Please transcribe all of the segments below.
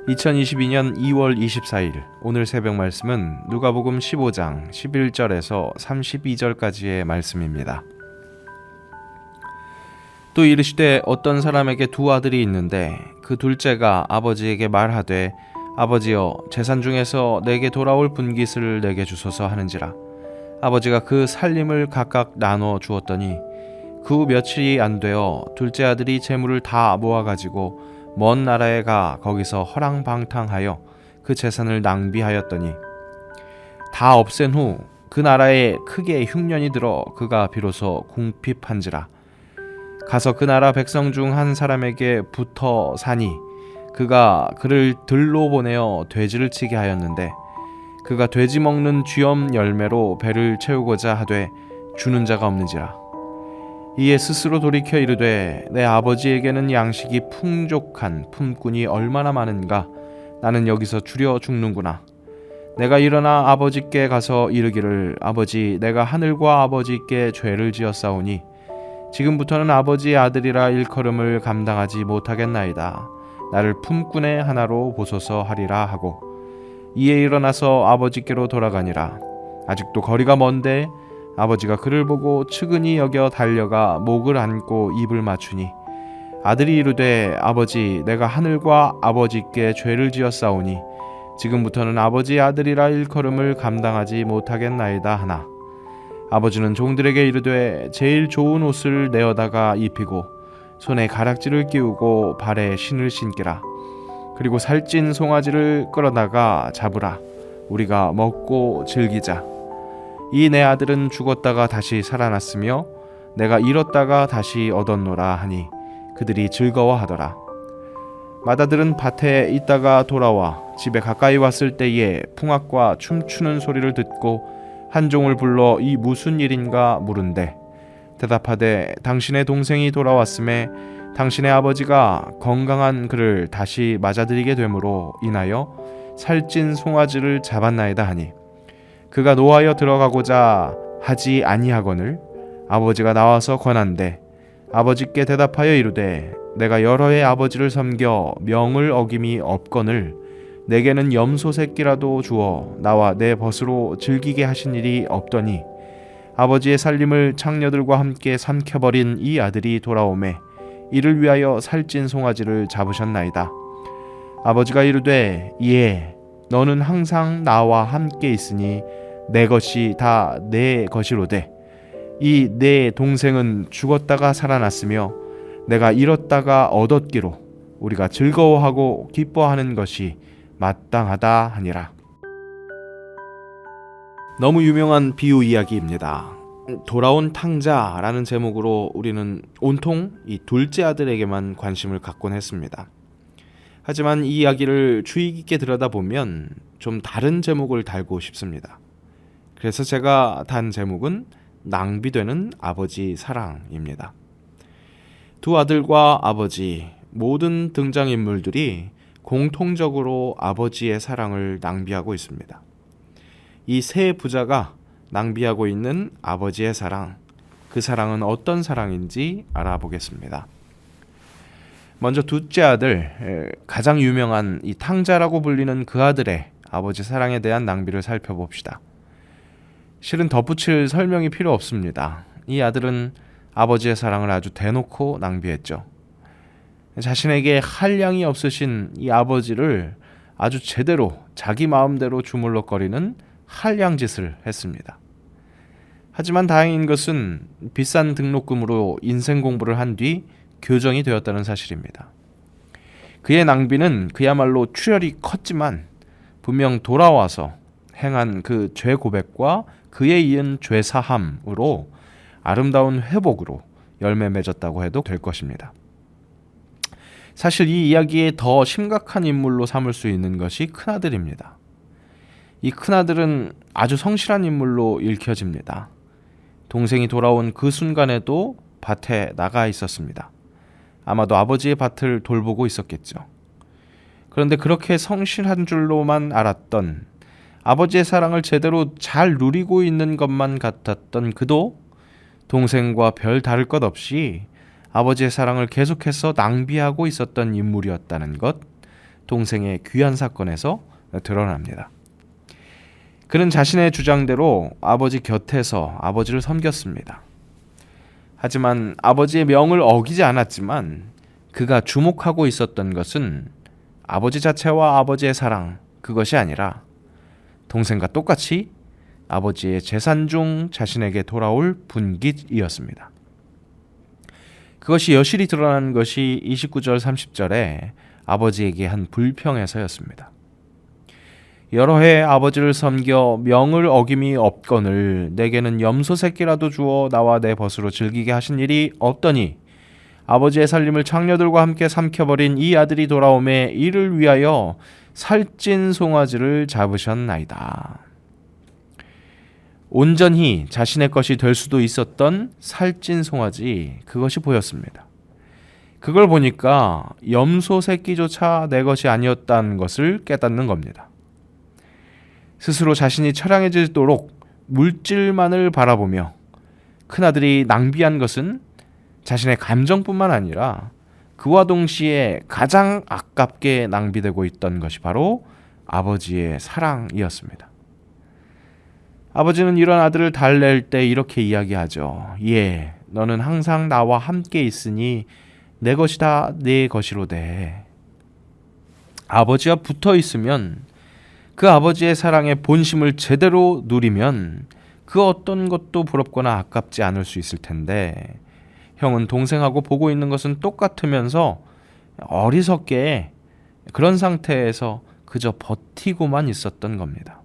2022년 2월 24일 오늘 새벽 말씀은 누가복음 15장 11절에서 32절까지의 말씀입니다. 또 이르시되 어떤 사람에게 두 아들이 있는데 그 둘째가 아버지에게 말하되 아버지여 재산 중에서 내게 돌아올 분깃을 내게 주소서 하는지라. 아버지가 그 살림을 각각 나눠 주었더니 그 후 며칠이 안 되어 둘째 아들이 재물을 다 모아가지고 먼 나라에 가 거기서 허랑방탕하여 그 재산을 낭비하였더니 다 없앤 후 그 나라에 크게 흉년이 들어 그가 비로소 궁핍한지라. 가서 그 나라 백성 중 한 사람에게 붙어 사니 그가 그를 들로 보내어 돼지를 치게 하였는데 그가 돼지 먹는 쥐엄 열매로 배를 채우고자 하되 주는 자가 없는지라. 이에 스스로 돌이켜 이르되 내 아버지에게는 양식이 풍족한 품꾼이 얼마나 많은가. 나는 여기서 주려 죽는구나. 내가 일어나 아버지께 가서 이르기를 아버지 내가 하늘과 아버지께 죄를 지었사오니 지금부터는 아버지의 아들이라 일컬음을 감당하지 못하겠나이다. 나를 품꾼의 하나로 보소서 하리라 하고 이에 일어나서 아버지께로 돌아가니라. 아직도 거리가 먼데 아버지가 그를 보고 측은히 여겨 달려가 목을 안고 입을 맞추니 아들이 이르되 아버지 내가 하늘과 아버지께 죄를 지었사오니 지금부터는 아버지의 아들이라 일컬음을 감당하지 못하겠나이다 하나 아버지는 종들에게 이르되 제일 좋은 옷을 내어다가 입히고 손에 가락지를 끼우고 발에 신을 신기라. 그리고 살찐 송아지를 끌어다가 잡으라. 우리가 먹고 즐기자. 이 내 아들은 죽었다가 다시 살아났으며 내가 잃었다가 다시 얻었노라 하니 그들이 즐거워하더라. 맏아들은 밭에 있다가 돌아와 집에 가까이 왔을 때에 풍악과 춤추는 소리를 듣고 한 종을 불러 이 무슨 일인가 물은데 대답하되 당신의 동생이 돌아왔음에 당신의 아버지가 건강한 그를 다시 맞아들이게 되므로 인하여 살찐 송아지를 잡았나이다 하니 그가 노하여 들어가고자 하지 아니하거늘 아버지가 나와서 권한대 아버지께 대답하여 이르되 내가 여러 해 아버지를 섬겨 명을 어김이 없거늘 내게는 염소 새끼라도 주어 나와 내 벗으로 즐기게 하신 일이 없더니 아버지의 살림을 창녀들과 함께 삼켜버린 이 아들이 돌아오매 이를 위하여 살찐 송아지를 잡으셨나이다. 아버지가 이르되 예 너는 항상 나와 함께 있으니 내 것이 다 내 것이로되 이 내 동생은 죽었다가 살아났으며 내가 잃었다가 얻었기로 우리가 즐거워하고 기뻐하는 것이 마땅하다 하니라. 너무 유명한 비유 이야기입니다. 돌아온 탕자라는 제목으로 우리는 온통 이 둘째 아들에게만 관심을 갖곤 했습니다. 하지만 이 이야기를 주의 깊게 들여다보면 좀 다른 제목을 달고 싶습니다. 그래서 제가 단 제목은 낭비되는 아버지 사랑입니다. 두 아들과 아버지 모든 등장인물들이 공통적으로 아버지의 사랑을 낭비하고 있습니다. 이 세 부자가 낭비하고 있는 아버지의 사랑, 그 사랑은 어떤 사랑인지 알아보겠습니다. 먼저 둘째 아들, 가장 유명한 이 탕자라고 불리는 그 아들의 아버지 사랑에 대한 낭비를 살펴봅시다. 실은 덧붙일 설명이 필요 없습니다. 이 아들은 아버지의 사랑을 아주 대놓고 낭비했죠. 자신에게 한량이 없으신 이 아버지를 아주 제대로 자기 마음대로 주물럭거리는 한량짓을 했습니다. 하지만 다행인 것은 비싼 등록금으로 인생 공부를 한 뒤 교정이 되었다는 사실입니다. 그의 낭비는 그야말로 출혈이 컸지만 분명 돌아와서 행한 그 죄 고백과 그에 이은 죄 사함으로 아름다운 회복으로 열매 맺었다고 해도 될 것입니다. 사실 이 이야기의 더 심각한 인물로 삼을 수 있는 것이 큰아들입니다. 이 큰아들은 아주 성실한 인물로 읽혀집니다. 동생이 돌아온 그 순간에도 밭에 나가 있었습니다. 아마도 아버지의 밭을 돌보고 있었겠죠. 그런데 그렇게 성실한 줄로만 알았던 아버지의 사랑을 제대로 잘 누리고 있는 것만 같았던 그도 동생과 별 다를 것 없이 아버지의 사랑을 계속해서 낭비하고 있었던 인물이었다는 것, 동생의 귀한 사건에서 드러납니다. 그는 자신의 주장대로 아버지 곁에서 아버지를 섬겼습니다. 하지만 아버지의 명을 어기지 않았지만 그가 주목하고 있었던 것은 아버지 자체와 아버지의 사랑, 그것이 아니라 동생과 똑같이 아버지의 재산 중 자신에게 돌아올 분깃이었습니다. 그것이 여실히 드러난 것이 29절 30절에 아버지에게 한 불평에서였습니다. 여러 해 아버지를 섬겨 명을 어김이 없거늘 내게는 염소 새끼라도 주어 나와 내 벗으로 즐기게 하신 일이 없더니 아버지의 살림을 장녀들과 함께 삼켜버린 이 아들이 돌아오매 이를 위하여 살찐 송아지를 잡으셨나이다. 온전히 자신의 것이 될 수도 있었던 살찐 송아지, 그것이 보였습니다. 그걸 보니까 염소 새끼조차 내 것이 아니었다는 것을 깨닫는 겁니다. 스스로 자신이 처량해지도록 물질만을 바라보며 큰아들이 낭비한 것은 자신의 감정뿐만 아니라 그와 동시에 가장 아깝게 낭비되고 있던 것이 바로 아버지의 사랑이었습니다. 아버지는 이런 아들을 달랠 때 이렇게 이야기하죠. 예, 너는 항상 나와 함께 있으니 내 것이 다 네 것이로되. 아버지와 붙어 있으면 그 아버지의 사랑의 본심을 제대로 누리면 그 어떤 것도 부럽거나 아깝지 않을 수 있을 텐데 형은 동생하고 보고 있는 것은 똑같으면서 어리석게 그런 상태에서 그저 버티고만 있었던 겁니다.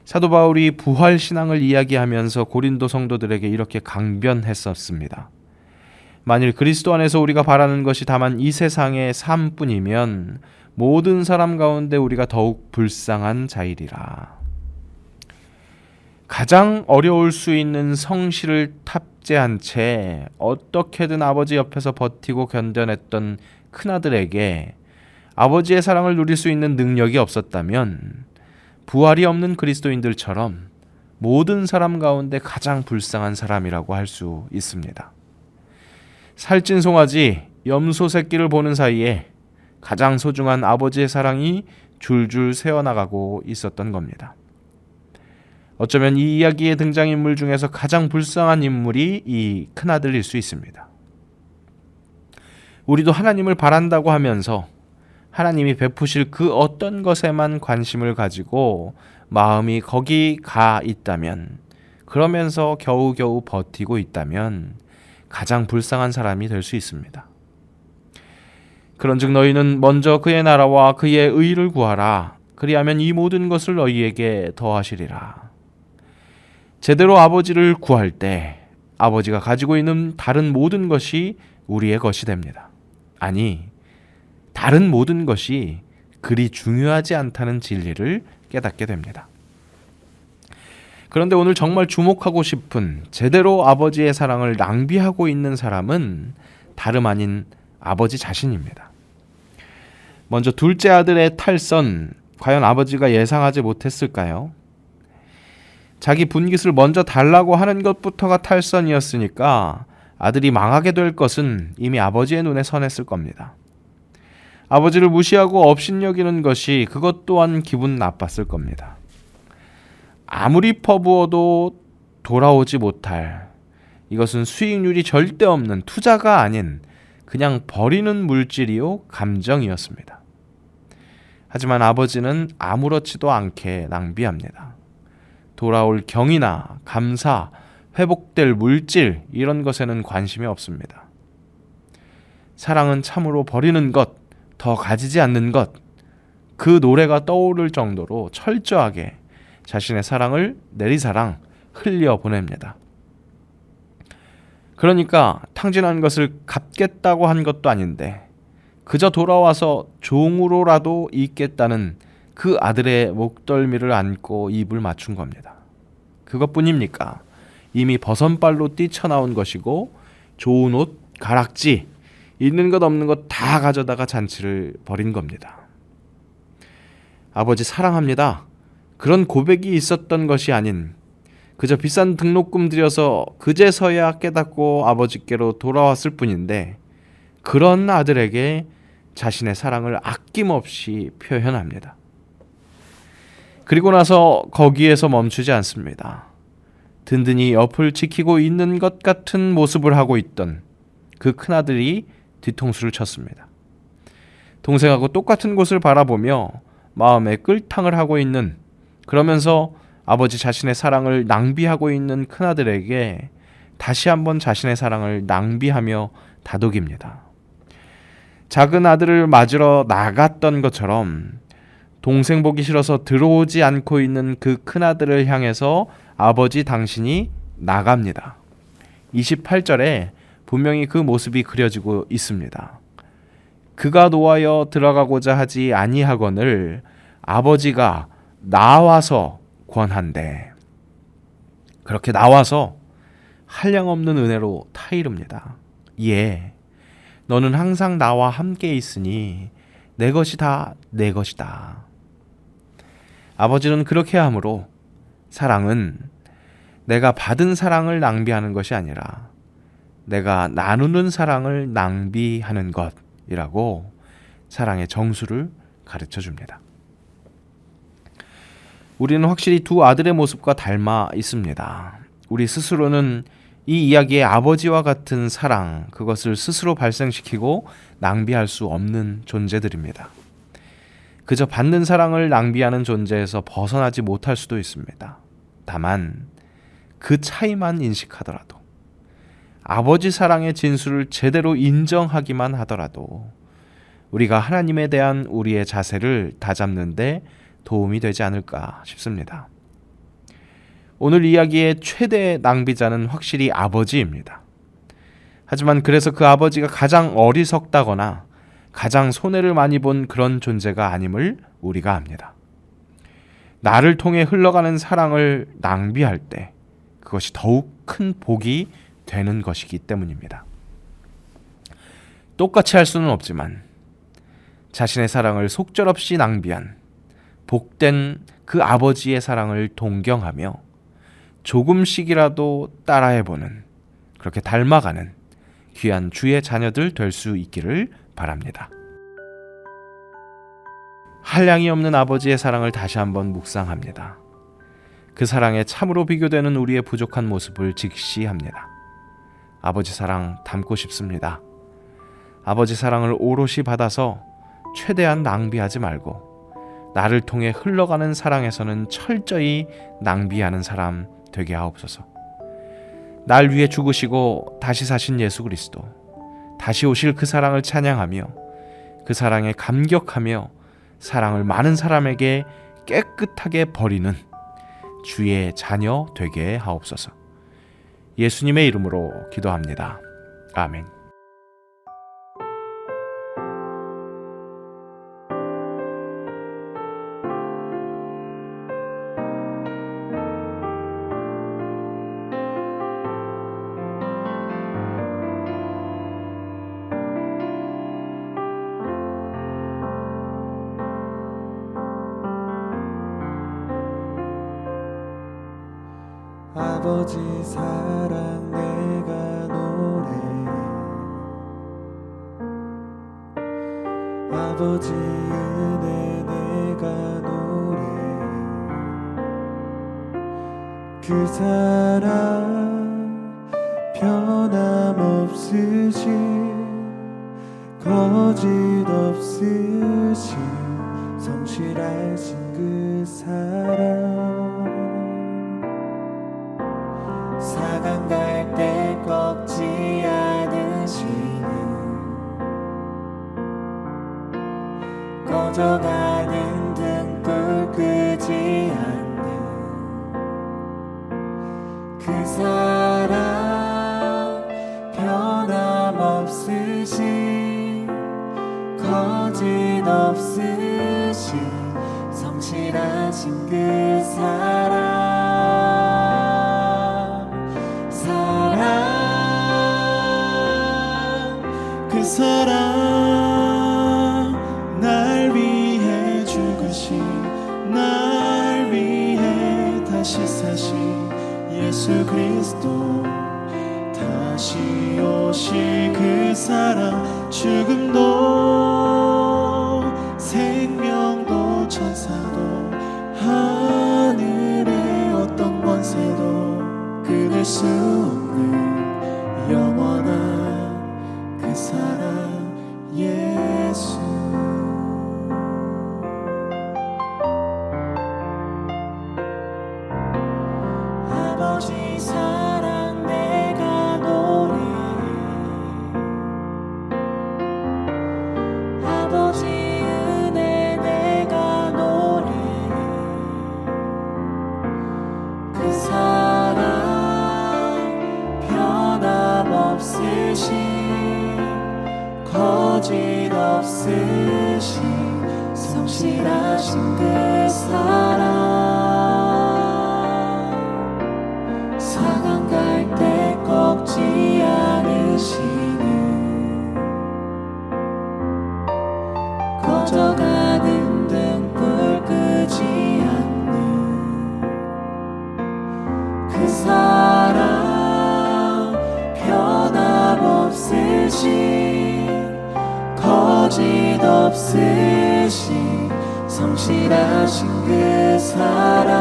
사도 바울이 부활 신앙을 이야기하면서 고린도 성도들에게 이렇게 강변했었습니다. 만일 그리스도 안에서 우리가 바라는 것이 다만 이 세상의 삶뿐이면 모든 사람 가운데 우리가 더욱 불쌍한 자이리라. 가장 어려울 수 있는 성실을 탑재한 채 어떻게든 아버지 옆에서 버티고 견뎌냈던 큰아들에게 아버지의 사랑을 누릴 수 있는 능력이 없었다면 부활이 없는 그리스도인들처럼 모든 사람 가운데 가장 불쌍한 사람이라고 할 수 있습니다. 살찐 송아지, 염소 새끼를 보는 사이에 가장 소중한 아버지의 사랑이 줄줄 새어나가고 있었던 겁니다. 어쩌면 이 이야기의 등장인물 중에서 가장 불쌍한 인물이 이 큰아들일 수 있습니다. 우리도 하나님을 바란다고 하면서 하나님이 베푸실 그 어떤 것에만 관심을 가지고 마음이 거기 가 있다면, 그러면서 겨우겨우 버티고 있다면 가장 불쌍한 사람이 될 수 있습니다. 그런즉 너희는 먼저 그의 나라와 그의 의를 구하라. 그리하면 이 모든 것을 너희에게 더하시리라. 제대로 아버지를 구할 때 아버지가 가지고 있는 다른 모든 것이 우리의 것이 됩니다. 아니, 다른 모든 것이 그리 중요하지 않다는 진리를 깨닫게 됩니다. 그런데 오늘 정말 주목하고 싶은, 제대로 아버지의 사랑을 낭비하고 있는 사람은 다름 아닌 아버지 자신입니다. 먼저 둘째 아들의 탈선, 과연 아버지가 예상하지 못했을까요? 자기 분깃을 먼저 달라고 하는 것부터가 탈선이었으니까 아들이 망하게 될 것은 이미 아버지의 눈에 선했을 겁니다. 아버지를 무시하고 업신여기는 것이 그것 또한 기분 나빴을 겁니다. 아무리 퍼부어도 돌아오지 못할, 이것은 수익률이 절대 없는 투자가 아닌 그냥 버리는 물질이요 감정이었습니다. 하지만 아버지는 아무렇지도 않게 낭비합니다. 돌아올 경이나 감사, 회복될 물질, 이런 것에는 관심이 없습니다. 사랑은 참으로 버리는 것, 더 가지지 않는 것, 그 노래가 떠오를 정도로 철저하게 자신의 사랑을 내리사랑, 흘려보냅니다. 그러니까 탕진한 것을 갚겠다고 한 것도 아닌데 그저 돌아와서 종으로라도 있겠다는 그 아들의 목덜미를 안고 입을 맞춘 겁니다. 그것뿐입니까? 이미 버선발로 뛰쳐나온 것이고 좋은 옷, 가락지, 있는 것 없는 것 다 가져다가 잔치를 벌인 겁니다. 아버지 사랑합니다. 그런 고백이 있었던 것이 아닌 그저 비싼 등록금 들여서 그제서야 깨닫고 아버지께로 돌아왔을 뿐인데, 그런 아들에게 자신의 사랑을 아낌없이 표현합니다. 그리고 나서 거기에서 멈추지 않습니다. 든든히 옆을 지키고 있는 것 같은 모습을 하고 있던 그 큰아들이 뒤통수를 쳤습니다. 동생하고 똑같은 곳을 바라보며 마음에 끌탕을 하고 있는, 그러면서 아버지 자신의 사랑을 낭비하고 있는 큰아들에게 다시 한번 자신의 사랑을 낭비하며 다독입니다. 작은 아들을 맞으러 나갔던 것처럼 동생 보기 싫어서 들어오지 않고 있는 그 큰아들을 향해서 아버지 당신이 나갑니다. 28절에 분명히 그 모습이 그려지고 있습니다. 그가 노하여 들어가고자 하지 아니하거늘 아버지가 나와서 권한대. 그렇게 나와서 한량없는 은혜로 타이릅니다. 예, 너는 항상 나와 함께 있으니 내 것이 다 내 것이다. 아버지는 그렇게 함으로 사랑은 내가 받은 사랑을 낭비하는 것이 아니라 내가 나누는 사랑을 낭비하는 것이라고 사랑의 정수를 가르쳐 줍니다. 우리는 확실히 두 아들의 모습과 닮아 있습니다. 우리 스스로는 이 이야기의 아버지와 같은 사랑, 그것을 스스로 발생시키고 낭비할 수 없는 존재들입니다. 그저 받는 사랑을 낭비하는 존재에서 벗어나지 못할 수도 있습니다. 다만 그 차이만 인식하더라도, 아버지 사랑의 진수를 제대로 인정하기만 하더라도 우리가 하나님에 대한 우리의 자세를 다잡는 데 도움이 되지 않을까 싶습니다. 오늘 이야기의 최대 낭비자는 확실히 아버지입니다. 하지만 그래서 그 아버지가 가장 어리석다거나 가장 손해를 많이 본 그런 존재가 아님을 우리가 압니다. 나를 통해 흘러가는 사랑을 낭비할 때 그것이 더욱 큰 복이 되는 것이기 때문입니다. 똑같이 할 수는 없지만 자신의 사랑을 속절없이 낭비한 복된 그 아버지의 사랑을 동경하며 조금씩이라도 따라해보는, 그렇게 닮아가는 귀한 주의 자녀들 될 수 있기를 바랍니다. 한량이 없는 아버지의 사랑을 다시 한번 묵상합니다. 그 사랑에 참으로 비교되는 우리의 부족한 모습을 직시합니다. 아버지 사랑 닮고 싶습니다. 아버지 사랑을 오롯이 받아서 최대한 낭비하지 말고 나를 통해 흘러가는 사랑에서는 철저히 낭비하는 사람 되게 하옵소서. 날 위해 죽으시고 다시 사신 예수 그리스도, 다시 오실 그 사랑을 찬양하며 그 사랑에 감격하며 사랑을 많은 사람에게 깨끗하게 버리는 주의 자녀 되게 하옵소서. 예수님의 이름으로 기도합니다. 아멘. 아버지 사랑 내가 노래, 아버지 은혜 내가 노래, 그 사랑 변함없으신 거짓 없으신 성실하신 그 사랑, 사강 갈 때 꺾지 않으시는 꺼져가는 등불 끄지 않는 그 사랑 변함없으신 거짓 없으신 성실하신 그 사랑, 그 사랑 날 위해 죽으신, 날 위해 다시 사신 예수 그리스도, 다시 오실 그 사랑 죽음도 거짓 없으신 성실하신 그 사랑 상한 갈 때 꺾지 않으시는 꺼져가는 등불 끄지 않는 그 사랑 변함없으신 거짓 없으신 성실하신 그 사랑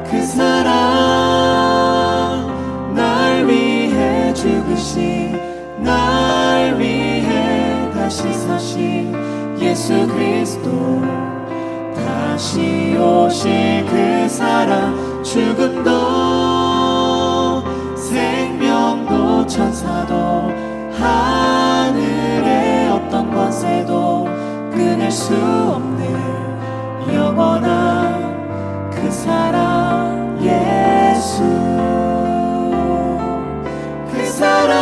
그 사랑 날 위해 죽으신 날 위해 다시 사신 예수 그리스도 다시 오실 그 사랑 죽음도 생명도 천사도 하늘의 어떤 권세도 끊을 수 없는 영원한 그 사랑 예수 그 사랑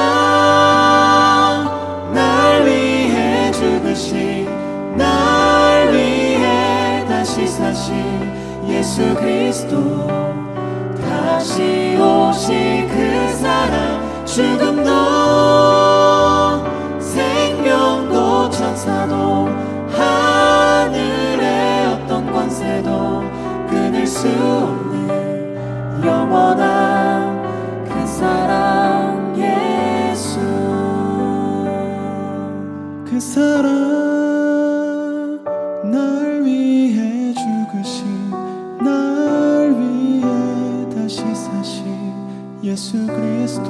날 위해 죽으신 날 위해 다시 사신 예수 그리스도 다시 오실 그 사랑 죽음도 생명도 천사도 하늘의 어떤 권세도 끊을 수 없는 영원한 그 사랑 예수 그 사랑 날 위해 죽으신 날 위해 다시 사신 예수 그리스도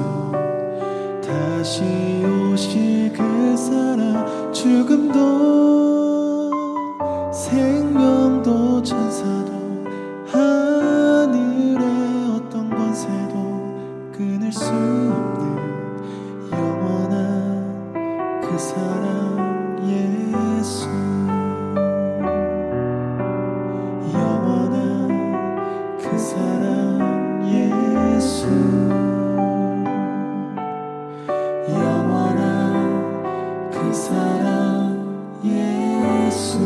다시 오실 그 사랑 죽음도 생명도 천사도 하늘의 어떤 권세도 끊을 수 없는 영원한 그 사랑 예수 영원한 그 사랑 예수 영원한 그 사랑 예수